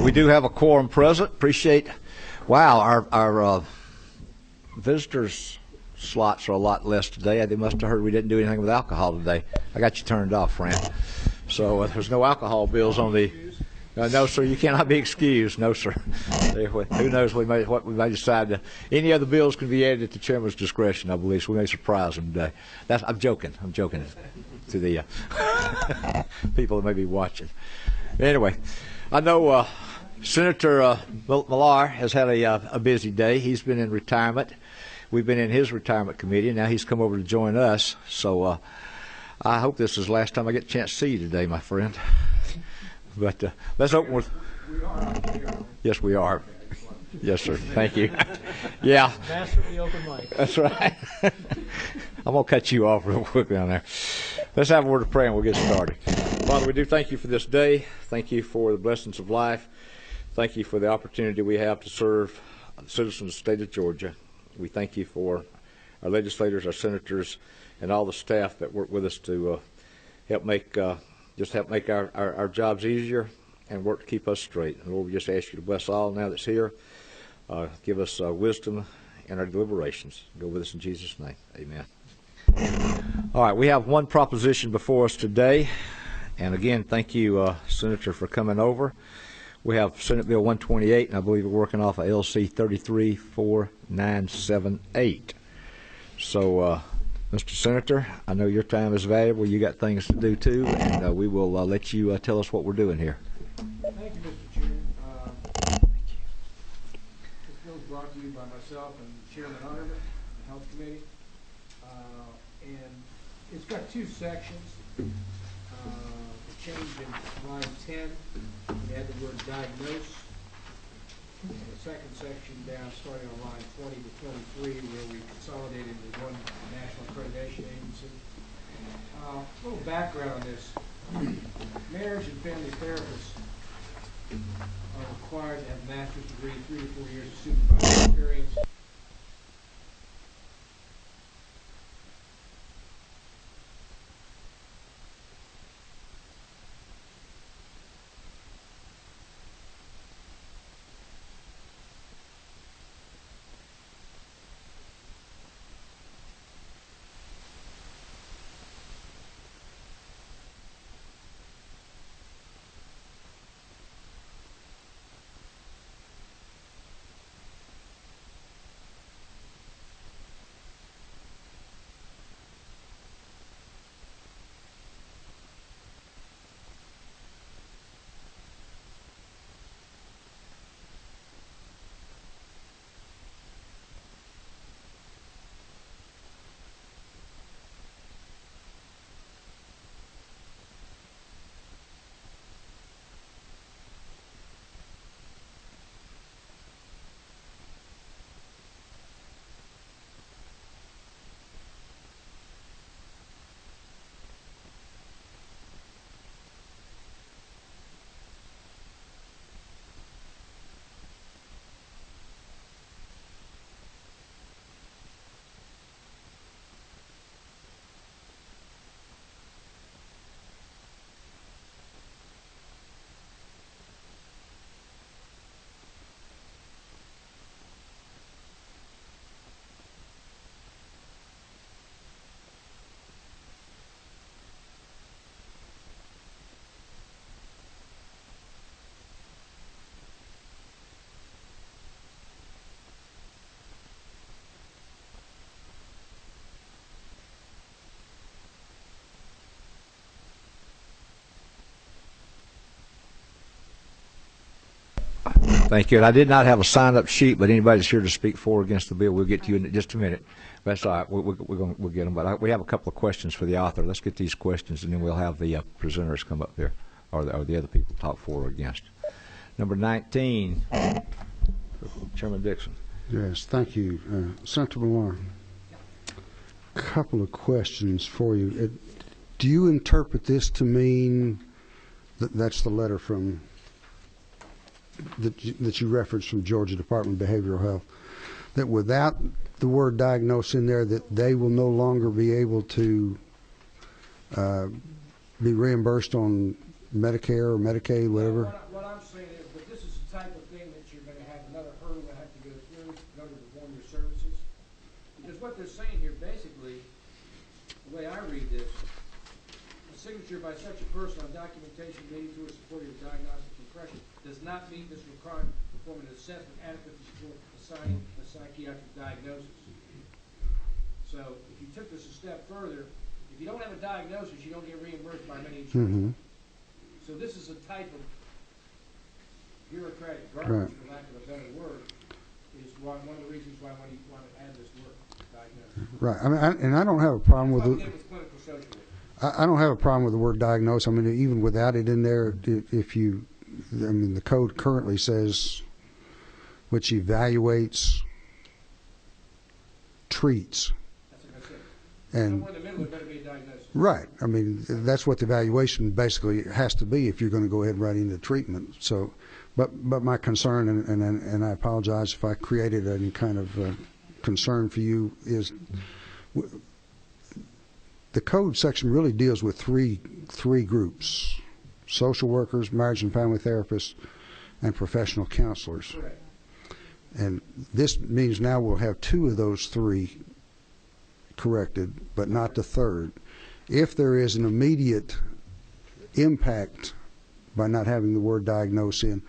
right, we do have a quorum present. Appreciate. Wow, our visitors slots are a lot less today. They must have heard we didn't do anything with alcohol today. I got you turned off, friend. So there's no alcohol bills on the. No, sir, you cannot be excused. No, sir. Who knows what we may decide to. Any other bills can be added at the chairman's discretion, I believe. So we may surprise them today. I'm joking. I'm joking to the people that may be watching. Anyway, I know Senator Millar has had a busy day. He's been in retirement. We've been in his retirement committee, and now he's come over to join us. So I hope this is the last time I get a chance to see you today, my friend. But let's open with. We are. Yes, we are. Yes, sir. Thank you. Yeah. Master of the open mic. That's right. I'm going to cut you off real quick down there. Let's have a word of prayer and we'll get started. Father, we do thank you for this day. Thank you for the blessings of life. Thank you for the opportunity we have to serve the citizens of the state of Georgia. We thank you for our legislators, our senators, and all the staff that work with us to help make our jobs easier and work to keep us straight. And Lord, we just ask you to bless all now that's here. Give us wisdom in our deliberations. Go with us in Jesus' name. Amen. All right, we have one proposition before us today. And again, thank you, Senator, for coming over. We have Senate Bill 128, and I believe we're working off of LC 334978. So, Mr. Senator, I know your time is valuable. You got things to do too, and we will let you tell us what we're doing here. Thank you, Mr. Chairman. This bill is brought to you by myself and Chairman Underman, the Health Committee, and it's got two sections. The change in line 10, we add the word diagnose. And the second section down, starting on line 20 to 23, where we consolidated into one national accreditation agency. A little background on this. Marriage and family therapists are required to have a master's degree, 3 to 4 years of supervised experience. Thank you. And I did not have a sign-up sheet, but anybody that's here to speak for or against the bill, we'll get to you in just a minute. That's all right. We'll get them. But we have a couple of questions for the author. Let's get these questions, and then we'll have the presenters come up here, or the other people talk for or against. Number 19, Chairman Dixon. Yes, thank you. Senator Millar, a couple of questions for you. Do you interpret this to mean that that's the letter from that you referenced from Georgia Department of Behavioral Health, that without the word diagnose in there, that they will no longer be able to be reimbursed on Medicare or Medicaid, whatever? What I'm saying is that this is basically, the way I read this, a signature by such a person on documentation leading to or supporting a diagnostic impression does not meet this requirement to perform an assessment adequate to support assigning a psychiatric diagnosis. So if you took this a step further, if you don't have a diagnosis, you don't get reimbursed by many insurance. So this is a type of bureaucratic garbage, for lack of a better word, is one of the reasons why we want to add this word, diagnosis. Right. I mean, and I don't have a problem with it. With clinical social work. I don't have a problem with the word diagnose. I mean, even without it in there, if you, I mean, the code currently says which evaluates, treats. That's what I said. And Somewhere in the middle, there better be a diagnosis. right. I mean, that's what the evaluation basically has to be if you're going to go ahead and write into treatment. So, but my concern, and I apologize if I created any kind of concern for you, is the code section really deals with three groups: social workers, marriage and family therapists, and professional counselors. Correct. And this means now we'll have two of those three corrected, but not the third. If there is an immediate impact by not having the word diagnose in,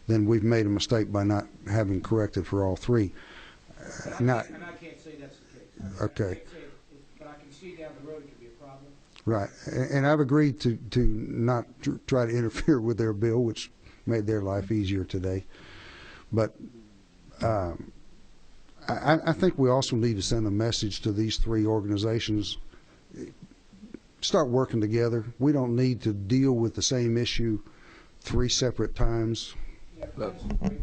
then we've made a mistake by not having corrected for all three. And I can't say that's the case. I Okay. can't say but I can see down the road it could be a problem. Right, and I've agreed to not try to interfere with their bill, which made their life easier today. But I think we also need to send a message to these three organizations. Start working together. We don't need to deal with the same issue three separate times. Yeah, that's a great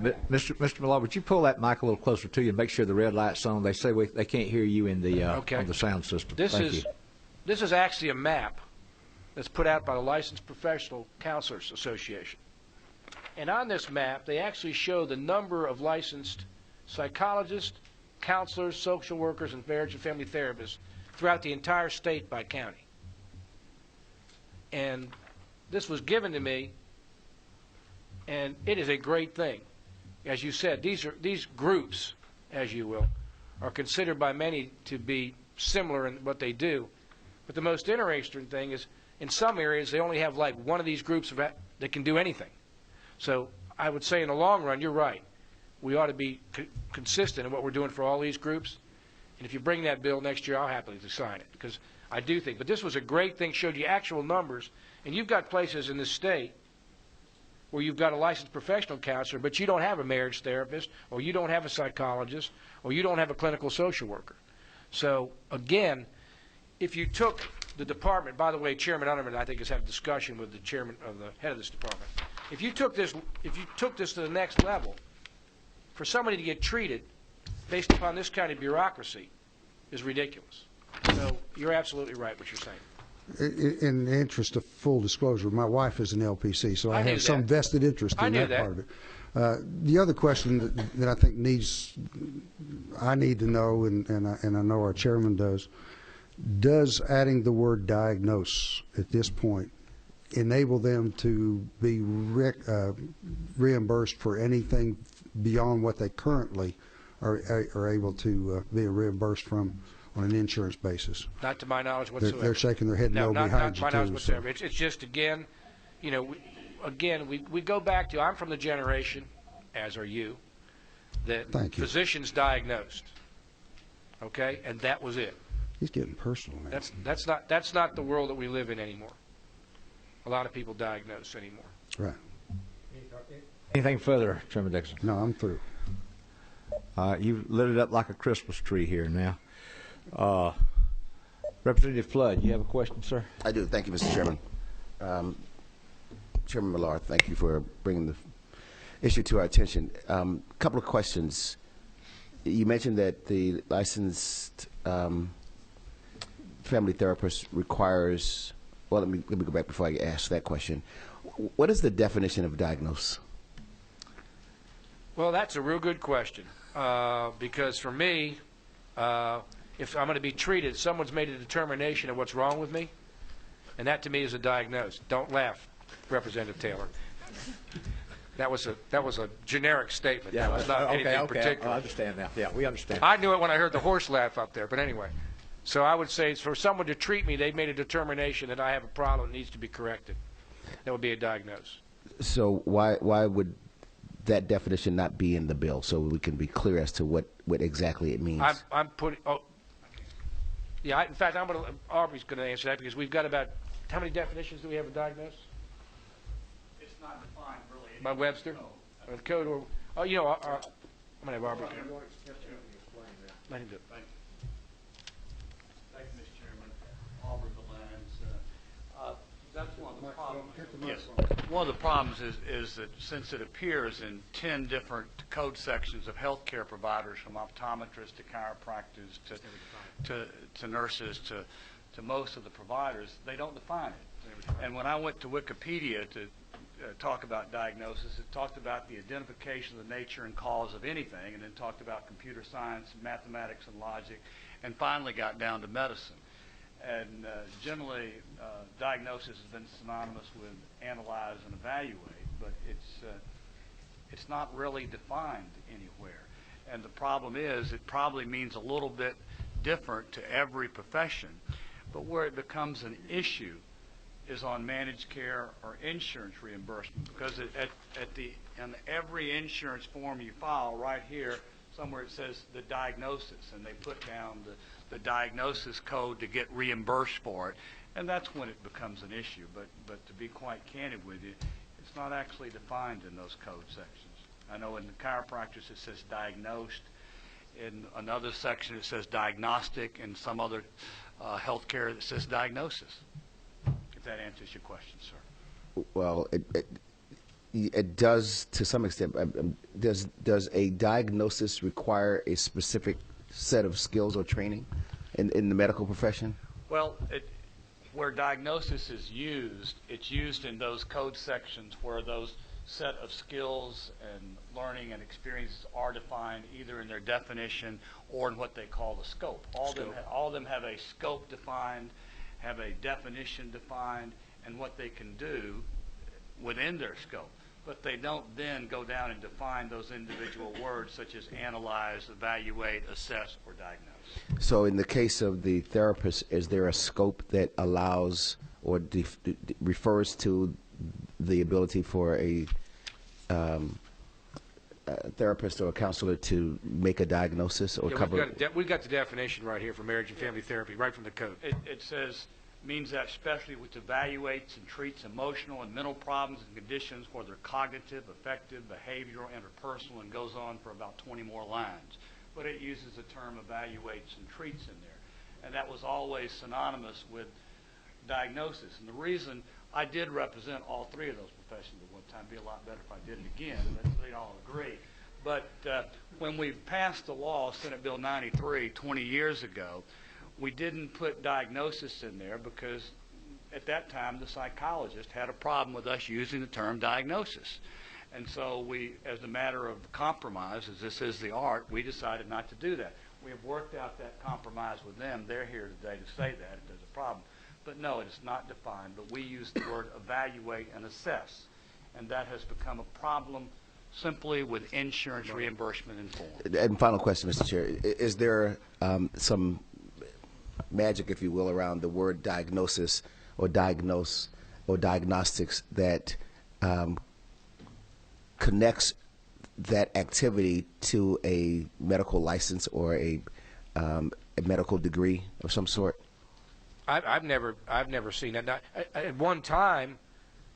point. Mr. Millard, would you pull that mic a little closer to you and make sure the red light's on? They say they can't hear you in the Okay. on the sound system. This Thank is you. this is actually a map that's put out by the Licensed Professional Counselors Association. And on this map, they actually show the number of licensed psychologists, counselors, social workers, and marriage and family therapists throughout the entire state by county. And this was given to me, and it is a great thing. As you said, these groups, as you will, are considered by many to be similar in what they do. But the most interesting thing is, in some areas, they only have like one of these groups that can do anything. So I would say in the long run, you're right. We ought to be consistent in what we're doing for all these groups. And if you bring that bill next year, I'll happily sign it, because I do think. But this was a great thing, showed you actual numbers. And you've got places in this state where you've got a licensed professional counselor, but you don't have a marriage therapist, or you don't have a psychologist, or you don't have a clinical social worker. So, again, if you took the department, by the way, Chairman Underman, I think, has had a discussion with the chairman of the head of this department. If you took this to the next level, for somebody to get treated based upon this kind of bureaucracy is ridiculous. So you're absolutely right what you're saying. In the interest of full disclosure, my wife is an LPC, so I I knew have some that. vested interest I in knew that that. part of it. The other question that I think I need to know, and I know our chairman does adding the word diagnose at this point enable them to be reimbursed for anything beyond what they currently are able to be reimbursed from on an insurance basis? Not to my knowledge whatsoever. They're shaking their head no not behind to my you knowledge too. whatsoever. It's just, again, you know, we go back to, I'm from the generation, as are you, that Thank you. physicians diagnosed, okay, and that was it. He's getting personal now. That's not the world that we live in anymore. A lot of people diagnose anymore. Right. Anything further, Chairman Dixon? No, I'm through. You've lit it up like a Christmas tree here now. Representative Flood, you have a question, sir? I do. Thank you, Mr. Chairman. Chairman Millard, thank you for bringing the issue to our attention. A couple of questions. You mentioned that the licensed family therapist requires, well, let me go back before I ask that question. What is the definition of diagnose? Well, that's a real good question, because for me, if I'm going to be treated, someone's made a determination of what's wrong with me, and that to me is a diagnose. Don't laugh, Representative Taylor. That was a generic statement. That was not anything I particular. understand now. Yeah, we understand. I knew it when I heard the horse laugh up there, but anyway. So I would say for someone to treat me, they've made a determination that I have a problem that needs to be corrected. That would be a diagnosis. So why would that definition not be in the bill so we can be clear as to what exactly it means? I'm putting, yeah, in fact, Aubrey's going to answer that because we've got about, how many definitions do we have of diagnosis? It's not defined really. By Webster? Or the code, or, I'm going to have Aubrey. Let him do it. Thank you, Mr. Chairman. Aubrey Valance. That's one of the problems. Yes. One of the problems is that since it appears in 10 different code sections of healthcare providers, from optometrists to chiropractors to nurses to most of the providers, they don't define it. And when I went to Wikipedia to talk about diagnosis, it talked about the identification of the nature and cause of anything, and then talked about computer science, mathematics, and logic, and finally got down to medicine. And generally, diagnosis has been synonymous with analyze and evaluate, but it's not really defined anywhere. And the problem is, it probably means a little bit different to every profession, but where it becomes an issue is on managed care or insurance reimbursement, because in every insurance form you file, right here, somewhere it says the diagnosis, and they put down the diagnosis code to get reimbursed for it, and that's when it becomes an issue. But to be quite candid with you, it's not actually defined in those code sections. I know in the chiropractors it says diagnosed, in another section it says diagnostic, and some other healthcare that says diagnosis. If that answers your question, sir. Well, it does to some extent. Does a diagnosis require a specific set of skills or training in the medical profession? Well, where diagnosis is used, it's used in those code sections where those set of skills and learning and experiences are defined either in their definition or in what they call the scope. All of them have a scope defined, have a definition defined, and what they can do within their scope. But they don't then go down and define those individual words such as analyze, evaluate, assess, or diagnose. So in the case of the therapist, is there a scope that allows or refers to the ability for a therapist or a counselor to make a diagnosis or cover? We've got the definition right here for marriage and family therapy, right from the code. It says, means that specialty which evaluates and treats emotional and mental problems and conditions, whether cognitive, affective, behavioral, interpersonal, and goes on for about 20 more lines. But it uses the term evaluates and treats in there. And that was always synonymous with diagnosis. And the reason I did represent all three of those professions at one time. It'd be a lot better if I did it again, but they all agree. But when we passed the law, Senate Bill 93, 20 years ago, we didn't put diagnosis in there because at that time the psychologist had a problem with us using the term diagnosis. And so we, as a matter of compromise, as this is the art, we decided not to do that. We have worked out that compromise with them. They're here today to say that if there's a problem. But no, it is not defined, but we use the word evaluate and assess. And that has become a problem simply with insurance reimbursement and form. And final question, Mr. Chair. Is there some magic, if you will, around the word diagnosis or diagnose or diagnostics that connects that activity to a medical license or a medical degree of some sort? I've never seen that. Now, at one time,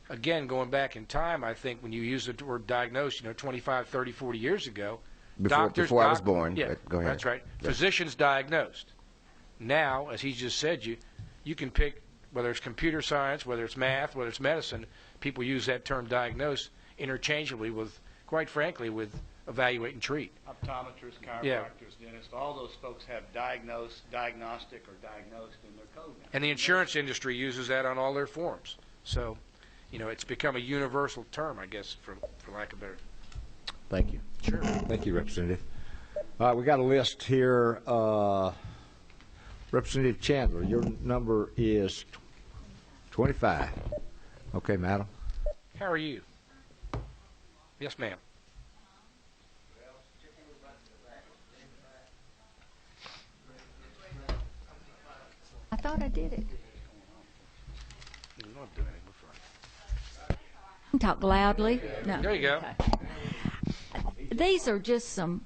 again, going back in time, I think when you use the word diagnose, 25, 30, 40 years ago, before I was born. Yeah, go ahead. That's right. Yeah. Physicians diagnosed. Now, as he just said, you can pick whether it's computer science, whether it's math, whether it's medicine. People use that term diagnose interchangeably with, quite frankly, with evaluate and treat. Optometrists, chiropractors, dentists, all those folks have diagnosed, diagnostic, or diagnosed in their code now. And the insurance industry uses that on all their forms. So, it's become a universal term, I guess, for lack of better. Thank you. Sure. Thank you, Representative. We got a list here. Representative Chandler, your number is 25. Okay, madam. How are you? Yes, ma'am. I thought I did it. You're not doing it. We're fine. Talk loudly. No. There you go. These are just some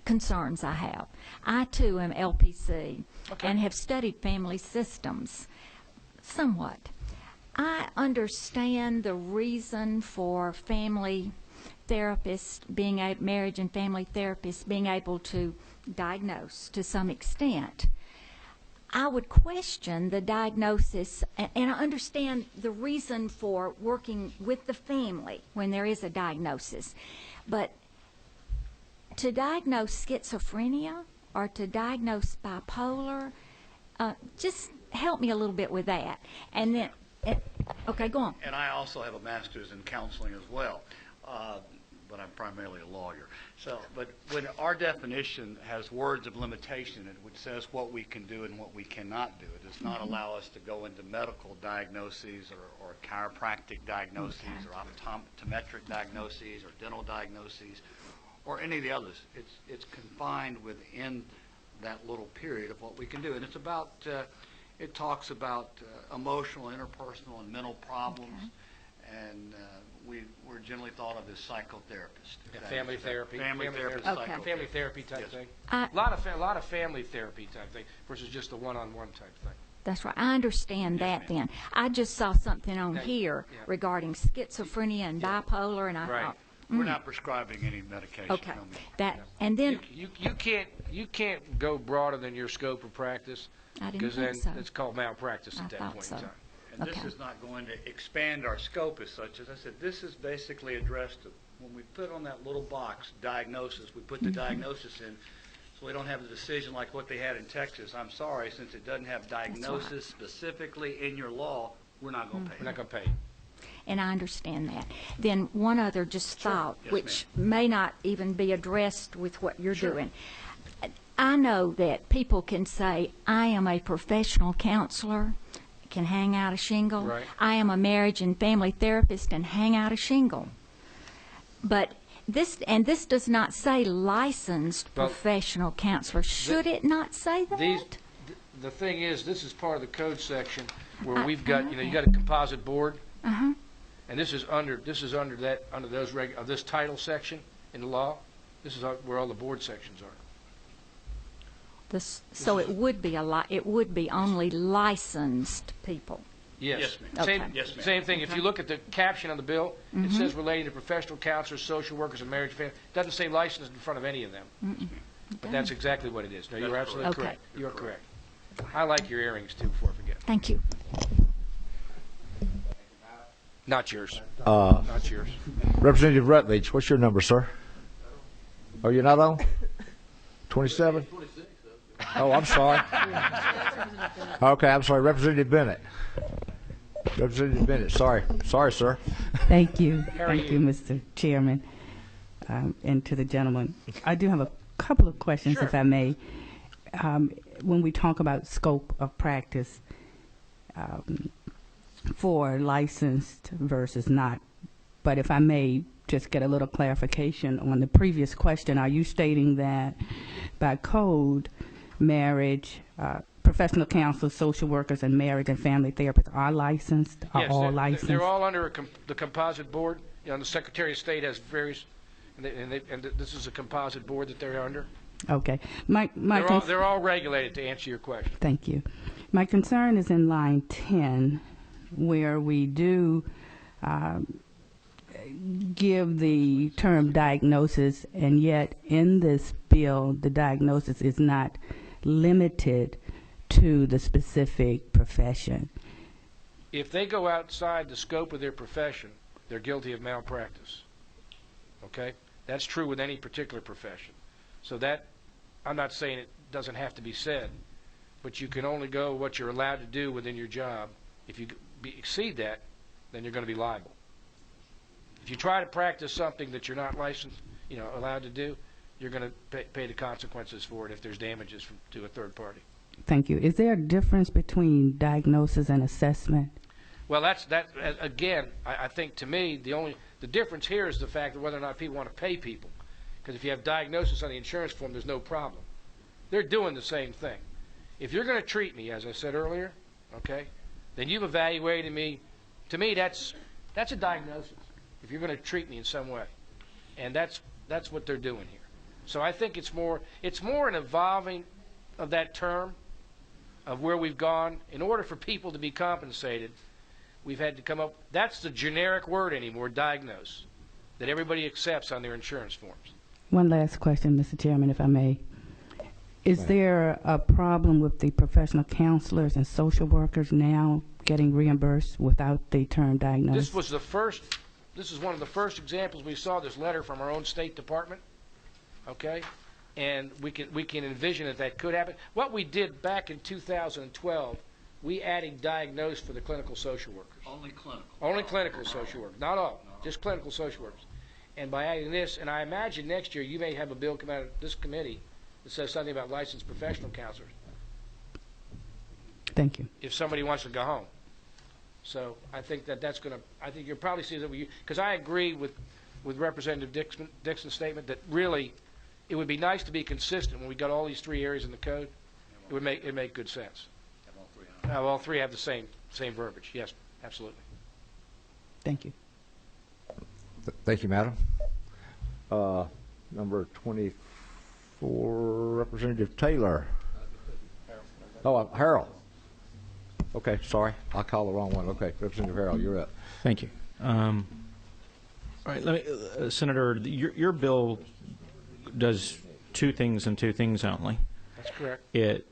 concerns I have. I too am LPC Okay. and have studied family systems somewhat. I understand the reason for family therapists being marriage and family therapists being able to diagnose to some extent. I would question the diagnosis, and I understand the reason for working with the family when there is a diagnosis. But to diagnose schizophrenia or to diagnose bipolar, just help me a little bit with that. And then, okay, go on. And I also have a master's in counseling as well, but I'm primarily a lawyer. So, but when our definition has words of limitation, which says what we can do and what we cannot do, it does not allow us to go into medical diagnoses or chiropractic diagnoses or optometric diagnoses or dental diagnoses or any of the others. It's confined within that little period of what we can do. And it's about, it talks about emotional, interpersonal, and mental problems. And we're generally thought of as psychotherapists. Yeah, family therapy. Family therapy, Okay. psychotherapy. Family therapy type Yes. thing. I- A lot of family therapy type thing versus just the one-on-one type thing. That's right. I understand Yes, that ma'am. then. I just saw something on Okay. here Yeah. regarding schizophrenia and bipolar, and I Right. thought, We're not prescribing any medication. okay, no, ma'am. that, and then, You can't go broader than your scope of practice I didn't because think then so. it's called malpractice I at that thought point so. in time. And this Okay. is not going to expand our scope as such. As I said, this is basically addressed to, when we put on that little box, diagnosis, we put the diagnosis in, so we don't have the decision like what they had in Texas. I'm sorry, since it doesn't have diagnosis specifically in your law, we're not going to pay. We're not going to pay you. and I understand that. Then one other just thought, Yes, which may not even be addressed with what you're Sure. doing. I know that people can say, I am a professional counselor, can hang out a shingle. Right. I am a marriage and family therapist and hang out a shingle. But this does not say licensed Well, professional counselor. Should it not say that? The thing is, this is part of the code section where I we've got, know you got a composite board, Uh-huh. and this is under this title section in the law. This is where all the board sections are. So it would be it would be only licensed people. Yes. Yes, ma'am. Same, Okay. Yes, ma'am. same thing. If you look at the caption of the bill, Mm-hmm. it says relating to professional counselors, social workers, and marriage family. It doesn't say licensed in front of any of them. But that's exactly what it is. No, you're That's absolutely correct. correct. You're correct. I like your earrings, too, before I forget. Thank you. Not yours. Uh, Not yours. Representative Rutledge, what's your number, sir? Oh, you're not on? 27? Oh, I'm sorry. Okay, I'm sorry. Representative Bennett. Representative Bennett, sorry. Sorry, sir. Thank you. How are Thank you? you, Mr. Chairman, and to the gentleman. I do have a couple of questions, Sure. if I may. When we talk about scope of practice for licensed versus not, but if I may just get a little clarification on the previous question, are you stating that by code, marriage, professional counselors, social workers, and marriage and family therapists are licensed, are Yes, all they're licensed? all under the composite board. The Secretary of State has various, and this is a composite board that they're under. Okay. They're all regulated, to answer your question. Thank you. My concern is in line 10, where we do give the term diagnosis, and yet in this bill, the diagnosis is not limited to the specific profession. If they go outside the scope of their profession, they're guilty of malpractice. Okay? That's true with any particular profession. So that, I'm not saying it doesn't have to be said, but you can only go what you're allowed to do within your job. If you exceed that, then you're going to be liable. If you try to practice something that you're not licensed, allowed to do, you're going to pay the consequences for it if there's damages to a third party. Thank you. Is there a difference between diagnosis and assessment? Well, that's again. I think to me the The difference here is the fact of whether or not people want to pay people. Because if you have diagnosis on the insurance form, there's no problem. They're doing the same thing. If you're going to treat me, as I said earlier, okay, then you've evaluated me. To me, that's a diagnosis. If you're going to treat me in some way, and that's what they're doing here. So I think it's more an evolving of that term, of where we've gone. In order for people to be compensated, we've had to come up. That's the generic word anymore, diagnose, that everybody accepts on their insurance forms. One last question, Mr. Chairman, if I may. Is there a problem with the professional counselors and social workers now getting reimbursed without the term diagnosis? This is one of the first examples we saw, this letter from our own State Department, okay? And we can envision that could happen. What we did back in 2012, we added diagnose for the clinical social workers. Only clinical. Only clinical social workers, not all, just clinical social workers. And by adding this, and I imagine next year you may have a bill come out of this committee that says something about licensed professional counselors. Thank you. If somebody wants to go home. So I think that's going to, I think you'll probably see that because I agree with Representative Dixon's statement that really it would be nice to be consistent when we got all these three areas in the code. It would make good sense. Have all three have the same verbiage. Yes, absolutely. Thank you. Thank you, Madam. Number 24, Representative Taylor. Oh, Harrell. Okay, sorry. I called the wrong one. Okay, Representative Harrell, you're up. Thank you. All right, Senator, your bill does two things and two things only. That's correct. It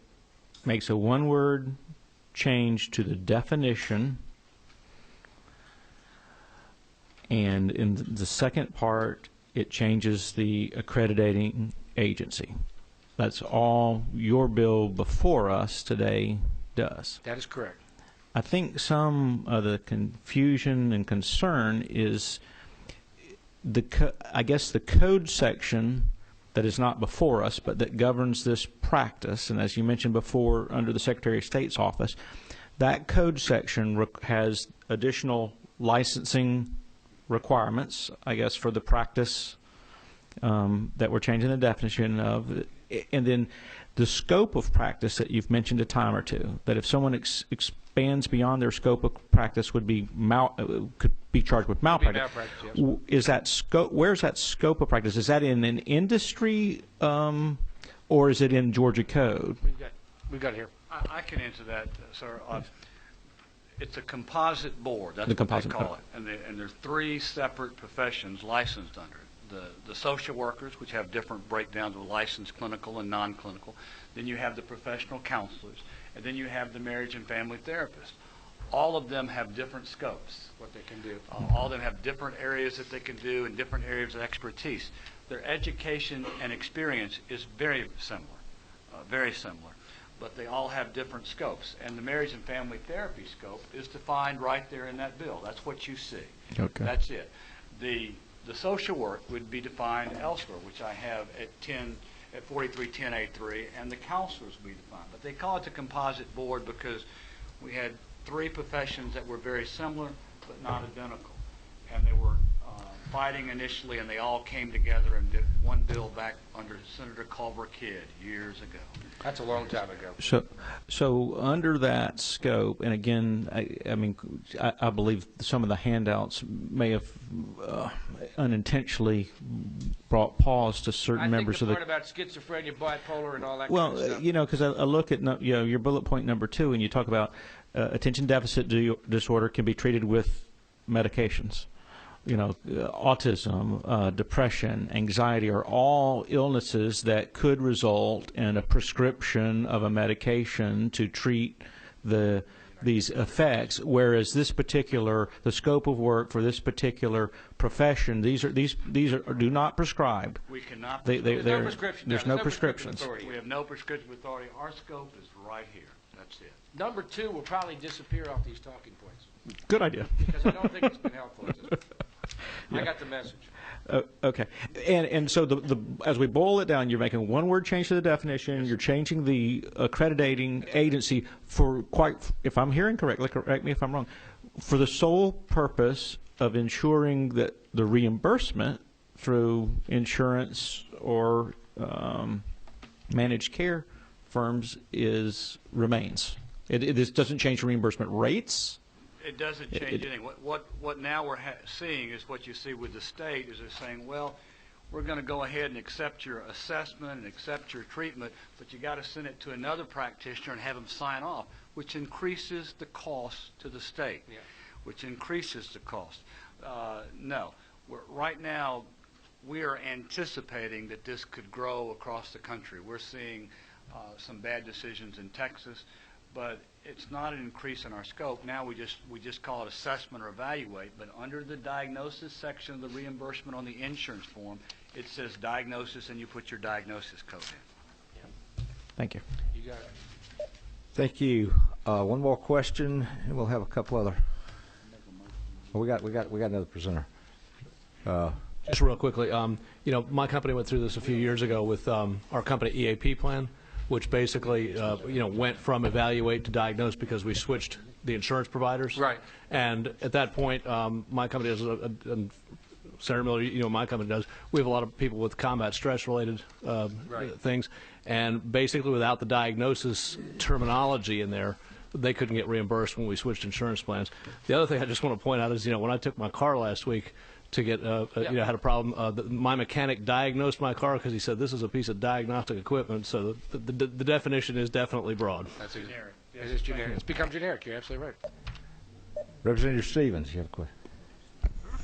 makes a one-word change to the definition, and in the second part, it changes the accrediting agency. That's all your bill before us today does. That is correct. I think some of the confusion and concern is I guess the code section that is not before us, but that governs this practice, and as you mentioned before, under the Secretary of State's office, that code section has additional licensing requirements, I guess, for the practice that we're changing the definition of, and then the scope of practice that you've mentioned a time or two, that if someone expands beyond their scope of practice could be charged with malpractice. Yes. Is that scope? Where's that scope of practice? Is that in an industry, or is it in Georgia code? We've got it here. I can answer that, sir. It's a composite board. That's what they call it. And there's three separate professions licensed under it. The social workers, which have different breakdowns of licensed clinical and non-clinical. Then you have the professional counselors. And then you have the marriage and family therapists. All of them have different scopes. What they can do. All of them have different areas that they can do and different areas of expertise. Their education and experience is very similar, but they all have different scopes. And the marriage and family therapy scope is defined right there in that bill. That's what you see. Okay. That's it. The social work would be defined elsewhere, which I have at 4310A3, and the counselors would be defined. But they call it the composite board because we had three professions that were very similar but not identical. And they were fighting initially, and they all came together and did one bill back under Senator Culver Kidd years ago. That's a long time ago. So under that scope, and again, I believe some of the handouts may have unintentionally brought pause to certain members of the. I think the part about schizophrenia, bipolar, and all that. Well, kind of stuff. Because I look at your bullet point number 2, and you talk about attention deficit disorder can be treated with medications. Autism, depression, anxiety are all illnesses that could result in a prescription of a medication to treat these effects. Whereas the scope of work for this particular profession, these do not prescribe. We cannot. There's no prescription. There's no prescriptions. We have no prescription authority. Our scope is right here. That's it. Number 2 will probably disappear off these talking points. Good idea. Because I don't think it's been helpful. Yeah. I got the message. Okay, and so as we boil it down, you're making one word change to the definition. You're changing the accrediting agency for if I'm hearing correctly, correct me if I'm wrong, for the sole purpose of ensuring that the reimbursement through insurance or managed care firms remains. This doesn't change reimbursement rates. It doesn't change anything. What now we're seeing is what you see with the state is they're saying, well, we're going to go ahead and accept your assessment and accept your treatment, but you got to send it to another practitioner and have them sign off, which increases the cost to the state, which increases the cost. No. Right now, we are anticipating that this could grow across the country. We're seeing some bad decisions in Texas, but it's not an increase in our scope. Now we just call it assessment or evaluate, but under the diagnosis section of the reimbursement on the insurance form, it says diagnosis, and you put your diagnosis code in. Thank you. You got it. Thank you. One more question, and we'll have a couple other. Well, we got another presenter. Just real quickly, you know, my company went through this a few years ago with our company EAP plan, which basically, you know, went from evaluate to diagnose because we switched the insurance providers. Right. And at that point, my company does, Senator Miller, you know, my company does, we have a lot of people with combat stress-related things, and basically without the diagnosis terminology in there, they couldn't get reimbursed when we switched insurance plans. The other thing I just want to point out is, you know, when I took my car last week to get, you know, had a problem, my mechanic diagnosed my car because he said this is a piece of diagnostic equipment, so the definition is definitely broad. That's generic. It is generic. It's become generic. You're absolutely right. Representative Stevens, you have a question.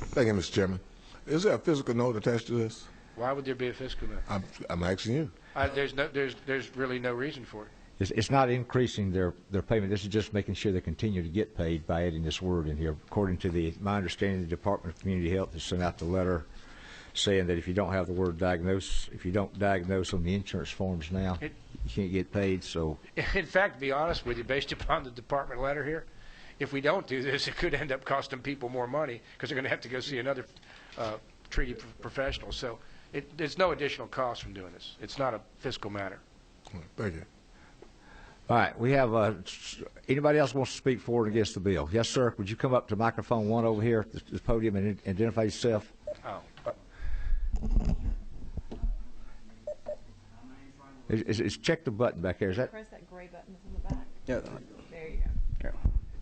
Thank you, Mr. Chairman. Is there a physical note attached to this? Why would there be a fiscal note? I'm asking you. There's really no reason for it. It's not increasing their payment. This is just making sure they continue to get paid by adding this word in here. According to my understanding, the Department of Community Health has sent out the letter saying that if you don't have the word diagnose, if you don't diagnose on the insurance forms now, you can't get paid. So, in fact, to be honest with you, based upon the department letter here, if we don't do this, it could end up costing people more money because they're going to have to go see another treaty professional. So there's no additional cost from doing this. It's not a fiscal matter. Thank you. all right, we have anybody else wants to speak for and against the bill? Yes, sir. Would you come up to microphone 1 over here at the podium and identify yourself? Oh. Is check the button back there. Is that? Press that gray button that's in the back. Yeah. There you go.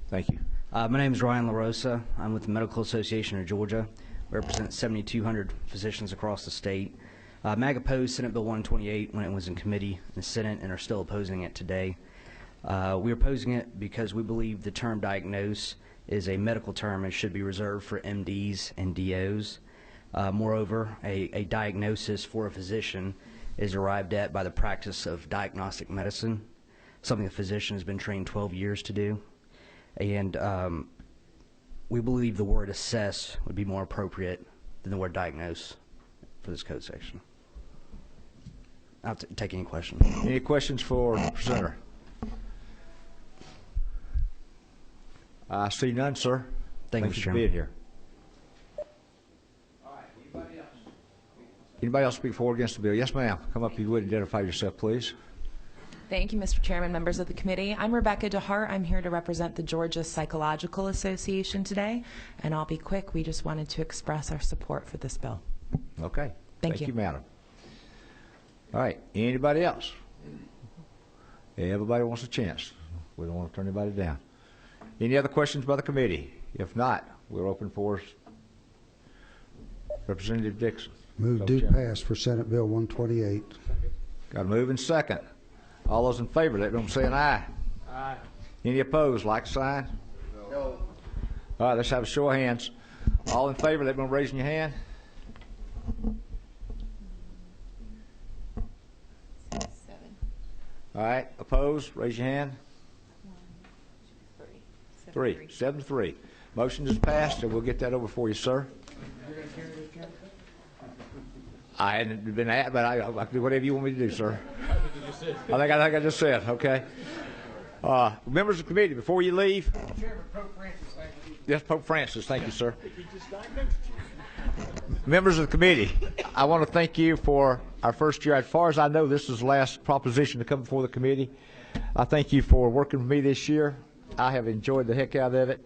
Thank you. My name is Ryan LaRosa. I'm with the Medical Association of Georgia. We represent 7,200 physicians across the state. MAG opposed Senate Bill 128 when it was in committee in the Senate and are still opposing it today. We're opposing it because we believe the term diagnose is a medical term and should be reserved for MDs and DOs. Moreover, a diagnosis for a physician is arrived at by the practice of diagnostic medicine, something a physician has been trained 12 years to do. And we believe the word assess would be more appropriate than the word diagnose for this code section. I'll take any questions. Any questions for the presenter? I see none, sir. Thank you, Mr. Thanks for Chairman. being here. All right, anybody else? Anybody else speak for or against the bill? Yes, ma'am. Come up if you would, identify yourself, please. Thank you, Mr. Chairman, members of the committee. I'm Rebecca DeHart. I'm here to represent the Georgia Psychological Association today, and I'll be quick. We just wanted to express our support for this bill. Okay. Thank you, madam. All right. Anybody else? Everybody wants a chance. We don't want to turn anybody down. Any other questions by the committee? If not, we're open for Representative Dixon. Move do pass for Senate Bill 128. Got a move and second. All those in favor, let them say an aye. Aye. Any opposed, like sign? No. All right, let's have a show of hands. All in favor, let them raise your hand. 7. All right, opposed, raise your hand. 3. 7-3. Motion is passed, and we'll get that over for you, sir. I hadn't been at, but I can do whatever you want me to do, sir. I think I just said, okay. Members of the committee, before you leave. Chairman, Pope Francis, thank you. Yes, Pope Francis, thank you, sir. Members of the committee, I want to thank you for our first year. As far as I know, this is the last proposition to come before the committee. I thank you for working with me this year. I have enjoyed the heck out of it.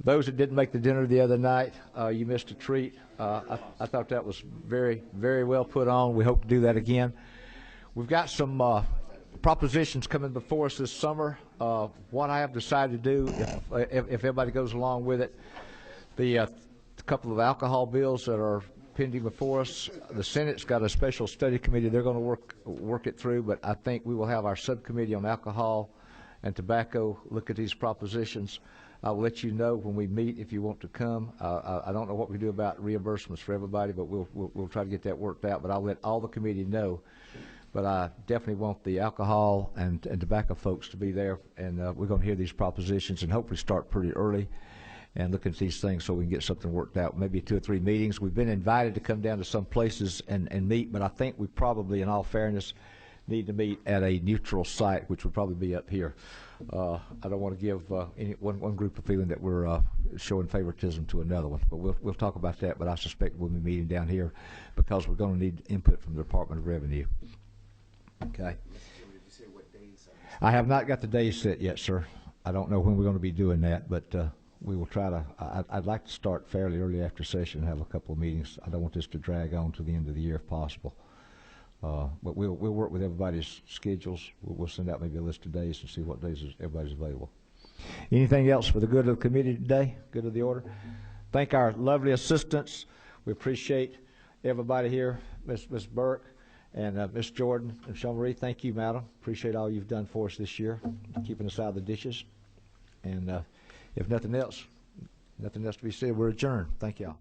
Those that didn't make the dinner the other night, you missed a treat. I thought that was very, very well put on. We hope to do that again. We've got some propositions coming before us this summer. What I have decided to do, if everybody goes along with it, the couple of alcohol bills that are pending before us, the Senate's got a special study committee. They're going to work it through, but I think we will have our subcommittee on alcohol and tobacco look at these propositions. I will let you know when we meet if you want to come. I don't know what we do about reimbursements for everybody, but we'll try to get that worked out. But I'll let all the committee know. But I definitely want the alcohol and tobacco folks to be there, and we're going to hear these propositions and hopefully start pretty early and look at these things so we can get something worked out. Maybe 2 or 3 meetings. We've been invited to come down to some places and meet, but I think we probably, in all fairness, need to meet at a neutral site, which would probably be up here. I don't want to give any one group a feeling that we're showing favoritism to another one, but we'll talk about that. But I suspect we'll be meeting down here because we're going to need input from the Department of Revenue. Okay. I have not got the days set yet, sir. I don't know when we're going to be doing that, but we will try to. I'd like to start fairly early after session and have a couple of meetings. I don't want this to drag on to the end of the year if possible. But we'll work with everybody's schedules. We'll send out maybe a list of days and see what days everybody's available. Anything else for the good of the committee today? Good of the order? Thank our lovely assistants. We appreciate everybody here, Ms. Burke and Ms. Jordan and Sean Marie. Thank you, madam. Appreciate all you've done for us this year, keeping us out of the dishes. And if nothing else to be said, we're adjourned. Thank y'all.